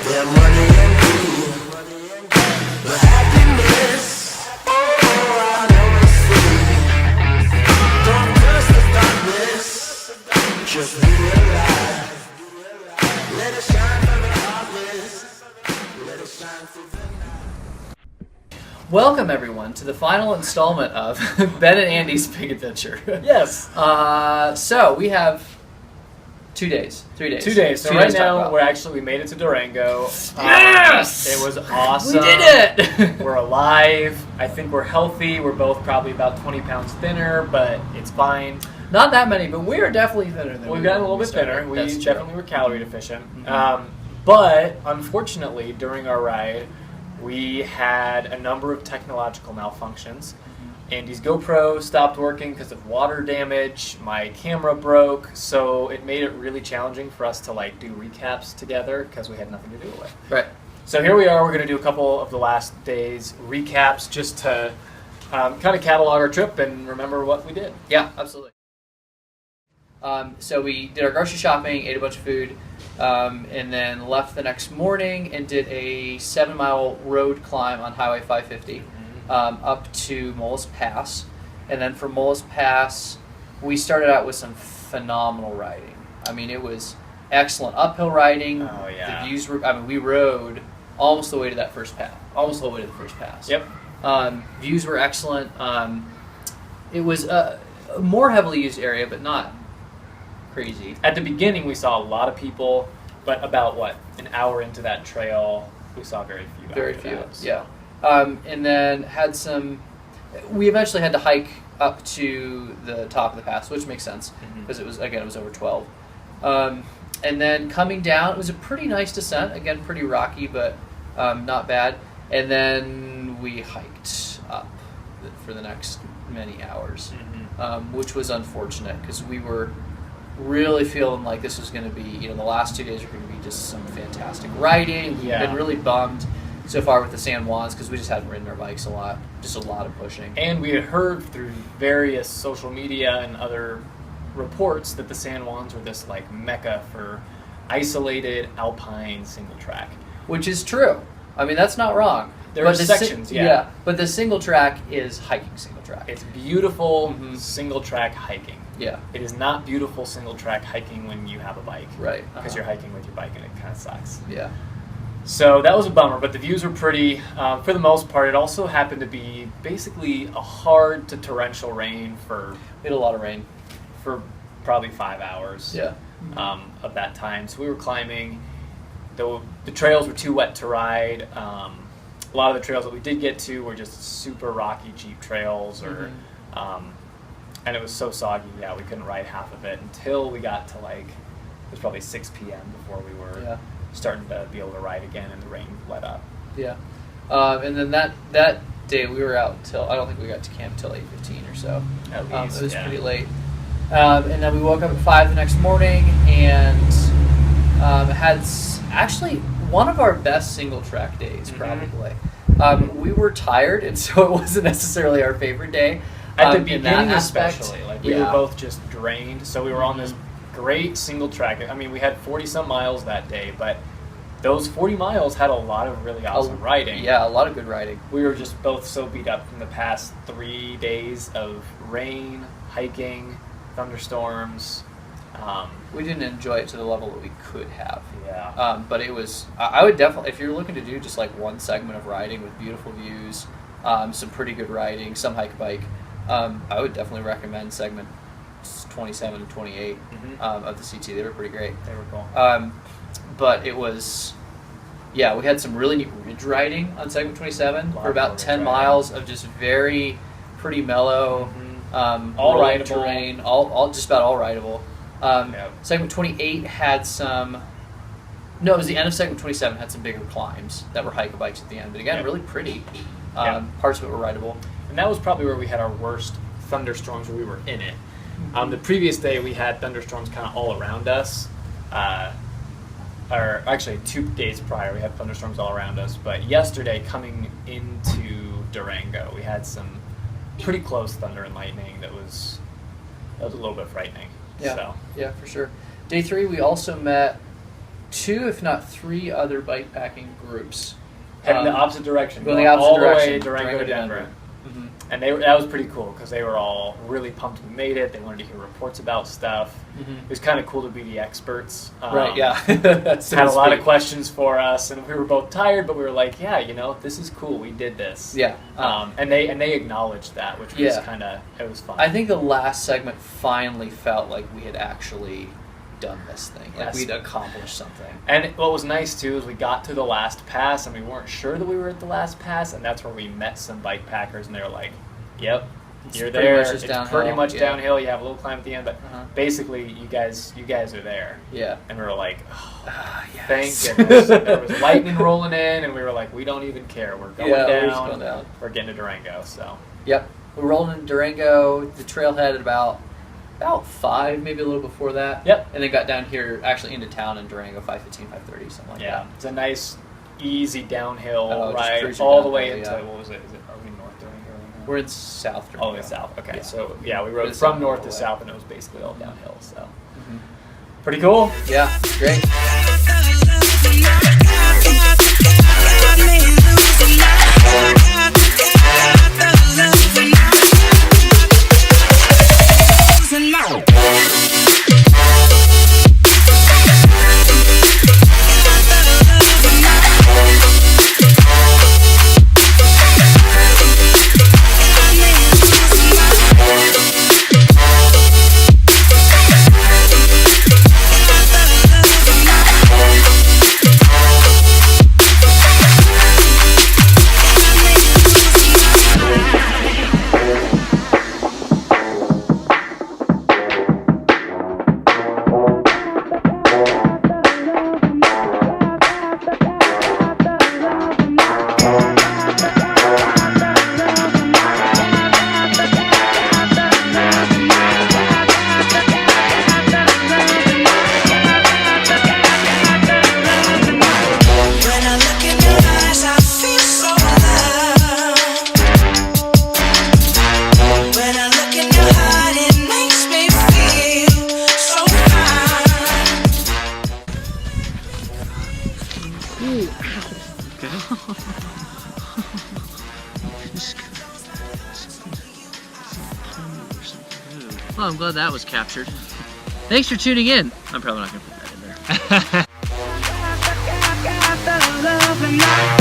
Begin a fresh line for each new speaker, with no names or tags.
where money and greed, but happiness, I never see. Don't trust the darkness, just be alive. Let it shine from the darkness, let it shine through the night.
Welcome, everyone, to the final installment of Ben and Andy's Big Adventure.
Yes.
So we have 3 days.
2 days. So right now, we made it to Durango.
Yes!
It was awesome.
We did it!
We're alive. I think we're healthy. We're both probably about 20 pounds thinner, but it's fine.
Not that many, but we are definitely thinner than
We've gotten a little bit thinner. We
That's true.
definitely were calorie deficient.
Mm-hmm.
But unfortunately, during our ride, we had a number of technological malfunctions. Andy's GoPro stopped working because of water damage. My camera broke, so it made it really challenging for us to do recaps together because we had nothing to do with.
Right.
So here we are. We're going to do a couple of the last days recaps just to kind of catalog our trip and remember what we did.
Yeah, absolutely. So we did our grocery shopping, ate a bunch of food, and then left the next morning and did a 7-mile road climb on Highway 550 up to Molas Pass. And then from Molas Pass, we started out with some phenomenal riding. I mean, it was excellent uphill riding.
Oh, yeah.
The views were, we rode almost the way to that first pass, almost the way to the first pass.
Yep.
Views were excellent. It was a more heavily used area, but not crazy.
At the beginning, we saw a lot of people, but about, an hour into that trail, we saw very few.
Very
after
few,
that, so.
yeah. And then we eventually had to hike up to the top of the pass, which makes sense, because it was over 12. And then coming down, it was a pretty nice descent, again, pretty rocky, but not bad. And then we hiked up for the next many hours, which was unfortunate, because we were really feeling like this was going to be, the last 2 days were going to be just some fantastic riding. We've been really bummed so far with the San Juans because we just hadn't ridden our bikes a lot, just a lot of pushing.
And we had heard through various social media and other reports that the San Juans were this mecca for isolated alpine single track.
Which is true. I mean, that's not wrong.
There are sections, yeah.
But the single track is hiking single track.
It's beautiful single track hiking.
Yeah.
It is not beautiful single track hiking when you have a bike.
Right.
Because you're hiking with your bike and it kind of sucks.
Yeah.
So that was a bummer, but the views were pretty for the most part. It also happened to be basically a hard to torrential rain
We had a lot of rain.
For probably 5 hours of that time. So we were climbing. The trails were too wet to ride. A lot of the trails that we did get to were just super rocky, cheap trails, and it was so soggy. Yeah, we couldn't ride half of it until we got to it was probably 6 p.m. before we were starting to be able to ride again, and the rain let up.
Yeah, and then that day we were out until, I don't think we got to camp till 8:15 or so.
At least,
it was pretty late. And then we woke up at 5 the next morning and had actually one of our best single track days, probably. We were tired, and so it wasn't necessarily our favorite day.
At the beginning
especially.
We were both just drained, so we were on this great single track. I mean, we had 40-some miles that day, but those 40 miles had a lot of really awesome riding.
Yeah, a lot of good riding.
We were just both so beat up from the past 3 days of rain, hiking, thunderstorms.
We didn't enjoy it to the level that we could have.
Yeah.
But it was, I would definitely, if you're looking to do just one segment of riding with beautiful views, some pretty good riding, some hike bike, I would definitely recommend segment 27 and 28 of the CT. They were pretty great.
They were cool.
But it was, we had some really neat ridge riding on segment 27 for about 10 miles of just very pretty mellow,
all rideable
terrain, all just about all rideable. Segment 28 had some. No, it was the end of segment 27 had some bigger climbs that were hike bikes at the end, but again, really pretty. Parts of it were rideable.
And that was probably where we had our worst thunderstorms, where we were in it. The previous day, we had thunderstorms kind of all around us. Or actually, 2 days prior, we had thunderstorms all around us. But yesterday, coming into Durango, we had some pretty close thunder and lightning that was a little bit frightening.
Yeah,
so.
yeah, for sure. Day 3, we also met 2, if not 3 other bike packing groups.
Heading the opposite direction.
Going the opposite direction.
All the way Durango to Denver.
Mm-hmm.
And that was pretty cool because they were all really pumped we made it. They wanted to hear reports about stuff.
Mm-hmm.
It was kind of cool to be the experts.
Right, yeah. That's
had a lot of questions for us, and we were both tired, but we were like, yeah, this is cool. We did this.
Yeah.
And they acknowledged that, which was it was fun.
I think the last segment finally felt like we had actually done this thing. Like we'd accomplished something.
And what was nice too is we got to the last pass and we weren't sure that we were at the last pass, and that's where we met some bike packers and they were like, "Yep, you're there. It's pretty much downhill. You have a little climb at the end, but basically you guys are there."
Yeah.
And we were like,
yes.
"Thank goodness." There was lightning rolling in, and we were like, "We don't even care. We're going down.
We're just going down.
We're getting to Durango." So.
Yep, we're rolling in Durango. The trailhead at about 5, maybe a little before that.
Yep.
And then got down here, actually into town in Durango, 5:15, 5:30, something like that.
Yeah, it's a nice, easy downhill
ride
all the way into, what was it? Are we north Durango right now?
We're in south Durango.
Oh, in south. Okay,
Yeah.
so yeah, we rode
It's
from north to
way.
south, and it was basically all downhill. So,
Mm-hmm.
pretty cool.
Yeah, great. Well, I'm glad that was captured. Thanks for tuning in. I'm probably not going to put that in there.